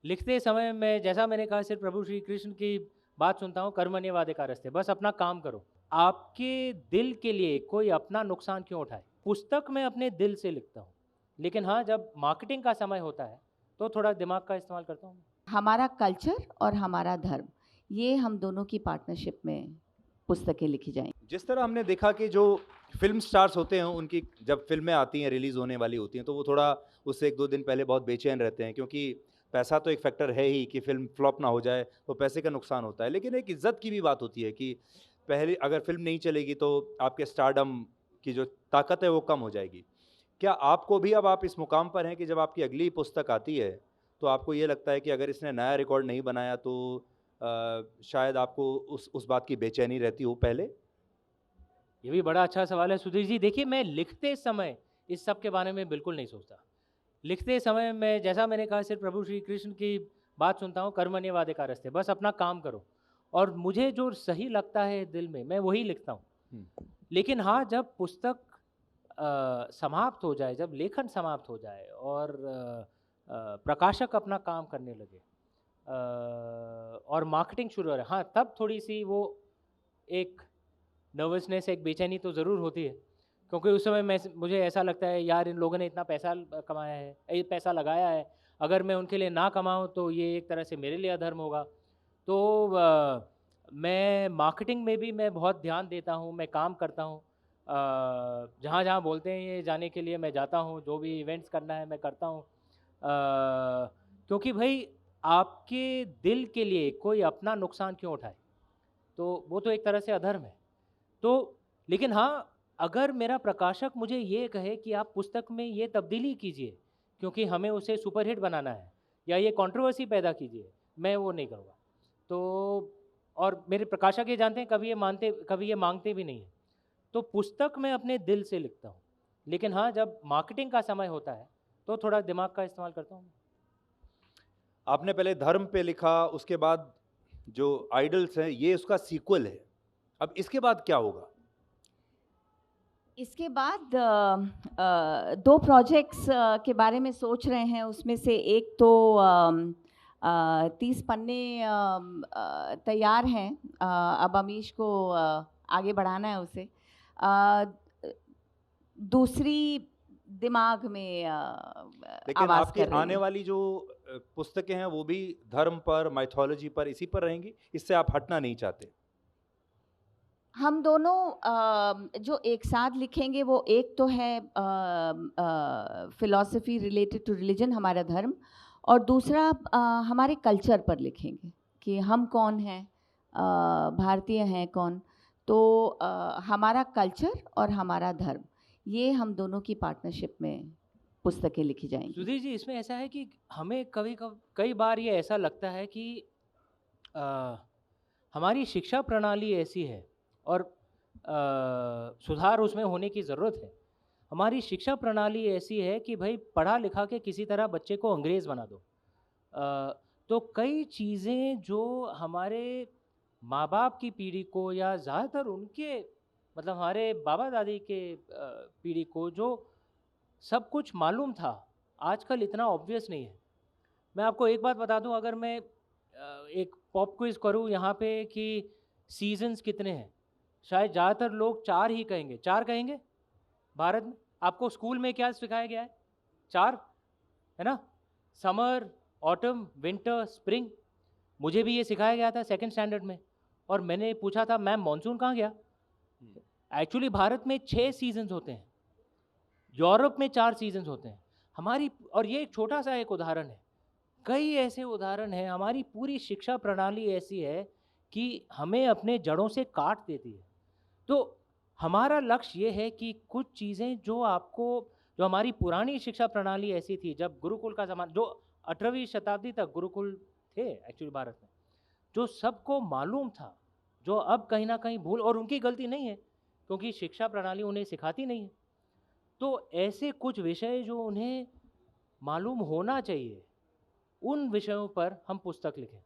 लिखते समय मैं जैसा मैंने कहा सिर्फ प्रभु श्री कृष्ण की बात सुनता हूँ, कर्मण्येवाधिकारस्ते, बस अपना काम करो। आपके दिल के लिए कोई अपना नुकसान क्यों उठाए? पुस्तक मैं अपने दिल से लिखता हूँ, लेकिन हाँ, जब मार्केटिंग का समय होता है, तो थोड़ा दिमाग का इस्तेमाल करता हूँ। हमारा कल्चर और हमारा धर्म, ये हम दोनों की पार्टनरशिप में पुस्तकें लिखी जाएँगी। जिस तरह हमने देखा कि जो फ़िल्म स्टार्स होते हैं, उनकी जब फ़िल्में आती हैं, रिलीज़ होने वाली होती हैं, तो वो थोड़ा उससे 1-2 दिन पहले बहुत बेचैन रहते हैं, क्योंकि पैसा तो एक फैक्टर है ही कि फ़िल्म फ्लॉप ना हो जाए, तो पैसे का नुकसान होता है। लेकिन एक इज़्ज़त की भी बात होती है कि पहले अगर फ़िल्म नहीं चलेगी, तो आपके स्टारडम की जो ताकत है, वो कम हो जाएगी। क्या आपको भी अब आप इस मुकाम पर हैं कि जब आपकी अगली पुस्तक आती है, तो आपको ये लगता है कि अगर इसने नया रिकॉर्ड नहीं बनाया, तो शायद आपको उस बात की बेचैनी रहती हो पहले? ये भी बड़ा अच्छा सवाल है सुधीर जी। देखिए, मैं लिखते समय इस सब के बारे में बिल्कुल नहीं सोचता। लिखते समय मैं जैसा मैंने कहा सिर्फ प्रभु श्री कृष्ण की बात सुनता हूँ, कर्मण्येवाधिकारस्ते, बस अपना काम करो। और मुझे जो सही लगता है दिल में, मैं वही लिखता हूँ। हुँ। लेकिन हाँ, जब पुस्तक समाप्त हो जाए, जब लेखन समाप्त हो जाए और प्रकाशक अपना काम करने लगे और मार्केटिंग शुरू हो रहा है, हाँ, तब थोड़ी-सी वो एक नर्वसनेस, एक बेचैनी तो ज़रूर होती है। क्योंकि उस समय मुझे ऐसा लगता है, यार इन लोगों ने इतना पैसा कमाया है, ये पैसा लगाया है, अगर मैं उनके लिए ना कमाऊँ तो ये एक तरह से मेरे लिए अधर्म होगा। तो मैं मार्केटिंग में भी मैं बहुत ध्यान देता हूँ, मैं काम करता हूँ। जहाँ-जहाँ बोलते हैं ये जाने के लिए मैं जाता हूँ, जो भी इवेंट्स करना है मैं करता हूँ। क्योंकि भई आपके दिल के लिए कोई अपना नुकसान क्यों उठाए? तो वो तो एक तरह से अधर्म है। तो लेकिन हाँ, अगर मेरा प्रकाशक मुझे ये कहे कि आप पुस्तक में ये तब्दीली कीजिए, क्योंकि हमें उसे सुपरहिट बनाना है, या ये कंट्रोवर्सी पैदा कीजिए, मैं वो नहीं करूँगा। तो और मेरे प्रकाशक ये जानते हैं, कभी ये माँगते भी नहीं हैं। तो पुस्तक मैं अपने दिल से लिखता हूँ। लेकिन हाँ, जब मार्केटिंग का समय होता है, तो थोड़ा दिमाग का इस्तेमाल करता हूँ। आपने पहले धर्म पे लिखा, उसके बाद जो आइडल्स हैं, ये उसका सीक्वल है। अब इसके बाद क्या होगा? इसके बाद 2 प्रोजेक्ट्स के बारे में सोच रहे हैं, उसमें से एक तो 30 पन्ने तैयार हैं। अब अमीश को आगे बढ़ाना है उसे। अ, दूसरी दिमाग में लेकिन आवाज़ आपकी कर रही आने है। वाली जो पुस्तकें हैं, वो भी धर्म पर, माइथोलॉजी पर, इसी पर रहेंगी? इससे आप हटना नहीं चाहते? हम दोनों जो एक साथ लिखेंगे वो एक तो है फ़िलॉसफ़ी रिलेटेड टू रिलिजन, हमारा धर्म, और दूसरा हमारे कल्चर पर लिखेंगे कि हम कौन हैं, भारतीय हैं कौन। तो हमारा कल्चर और हमारा धर्म, ये हम दोनों की पार्टनरशिप में पुस्तकें लिखी जाएँगी। सुधीर जी, इसमें ऐसा है कि हमें कई बार ये ऐसा लगता है कि हमारी शिक्षा प्रणाली ऐसी है और सुधार उसमें होने की ज़रूरत है। हमारी शिक्षा प्रणाली ऐसी है कि भई पढ़ा लिखा के किसी तरह बच्चे को अंग्रेज़ बना दो। तो कई चीज़ें जो हमारे माँ-बाप की पीढ़ी को या ज़्यादातर उनके मतलब हमारे बाबा-दादी के पीढ़ी को जो सब कुछ मालूम था, आजकल इतना ऑब्वियस नहीं है। मैं आपको एक बात बता दूँ, अगर मैं एक पॉप क्विज़ करूँ यहाँ पे कि सीज़न्स कितने हैं? शायद ज़्यादातर लोग 4 ही कहेंगे। 4 कहेंगे? भारत में? आपको स्कूल में क्या सिखाया गया है? 4, है ना? Summer, autumn, winter, spring. मुझे भी ये सिखाया गया था सेकंड स्टैंडर्ड में और मैंने पूछा था, मैम मानसून कहाँ गया? हुँ। एक्चुअली भारत में 6 सीज़न्स होते हैं। यूरोप में 4 सीज़न्स होते हैं। हमारी और ये एक छोटा-सा एक उदाहरण है। कई ऐसे उदाहरण हैं, हमारी पूरी शिक्षा प्रणाली ऐसी है कि हमें अपने जड़ों से काट देती है। तो हमारा लक्ष्य ये है कि कुछ चीज़ें जो हमारी पुरानी शिक्षा प्रणाली ऐसी थी, जब गुरुकुल का ज़माना जो 18वीं शताब्दी तक गुरुकुल थे एक्चुअली भारत में, जो सबको मालूम था, जो अब कहीं न कहीं भूल और उनकी गलती नहीं है, क्योंकि शिक्षा प्रणाली उन्हें सिखाती नहीं है। तो ऐसे कुछ विषय जो उन्हें मालूम होना चाहिए, उन विषयों पर हम पुस्तक लिखें।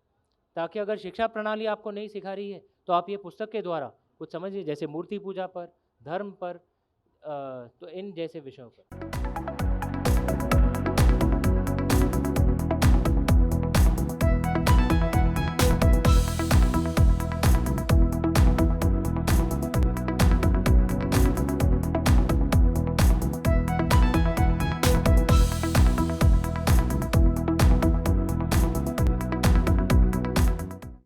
ताकि अगर शिक्षा प्रणाली आपको नहीं सिखा रही है, तो आप ये पुस्तक के द्वारा कुछ समझिए, जैसे मूर्ति पूजा पर, धर्म पर तो इन जैसे विषयों पर।